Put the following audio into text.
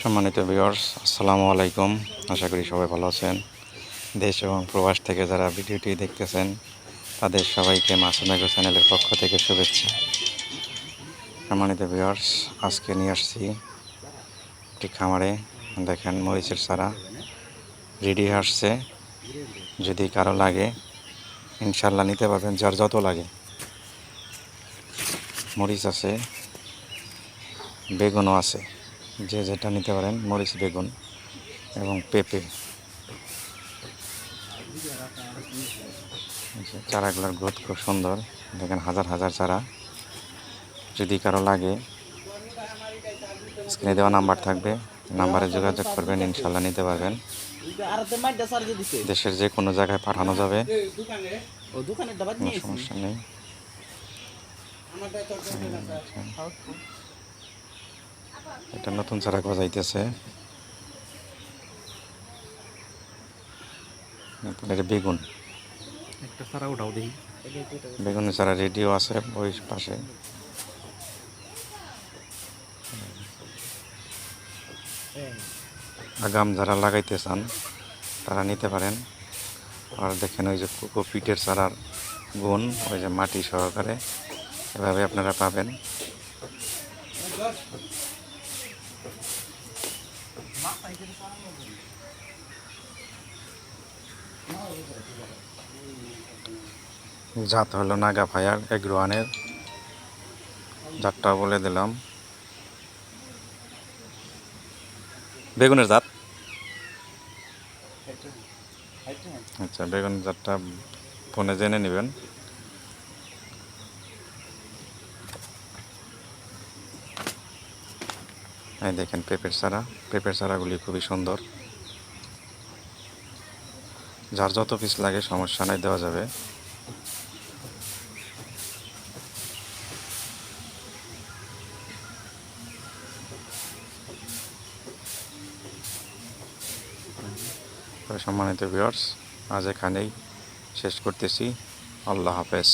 সম্মানিত ভিউয়ার্স, আসসালামু আলাইকুম। আশা করি সবাই ভালো আছেন। দেশ এবং প্রবাস থেকে যারা ভিডিওটি দেখতেছেন তাদের সবাইকে মাসুম এগ্রো চ্যানেলের পক্ষ থেকে শুভেচ্ছা। সম্মানিত ভিউয়ার্স, আজকে নিয়ে আসছি একটি খামারে। দেখেন মরিচের চারা রেডি আসছে। যদি কারো লাগে ইনশাল্লাহ নিতে পারবেন, যার যত লাগে। মরিচ আছে, বেগুনও আছে, যে যেটা নিতে পারেন। মরিচ, বেগুন এবং পেঁপে। চারাগুলোর গ্রোথ খুব সুন্দর। দেখেন হাজার হাজার চারা। যদি কারো লাগে স্ক্রিনে দেওয়া নাম্বার থাকবে, নাম্বারে যোগাযোগ করবেন, ইনশাল্লাহ নিতে পারবেন। দেশের যে কোনো জায়গায় পাঠানো যাবে, কোনো সমস্যা নেই। এটা নতুন চারা গজাইতেছে। এটা বেগুন, একটা চারা ওঠাও দেখি। বেগুনের চারা রেডিও আছে ওই পাশে। আগাম যারা লাগাইতে চান তারা নিতে পারেন। আর দেখেন ওই যে কোকোপিটের চারার গুণ, ওই যে মাটি সহকারে এভাবে আপনারা পাবেন। জাত হলো নাগা ফায়ার এগ্রোয়ানের, জাতটা বলে দিলাম। বেগুনের জাত, আচ্ছা, বেগুনের জাতটা ফোনে জেনে নেবেন। এই দেখেন পেঁপের চারা, পেঁপের চারাগুলি খুবই সুন্দর। যার যত পিস লাগে সমস্যা নাই, দেওয়া যাবে। সম্মানিত ভিউয়ার্স, আজ এখানেই শেষ করতেছি। আল্লাহ হাফেজ।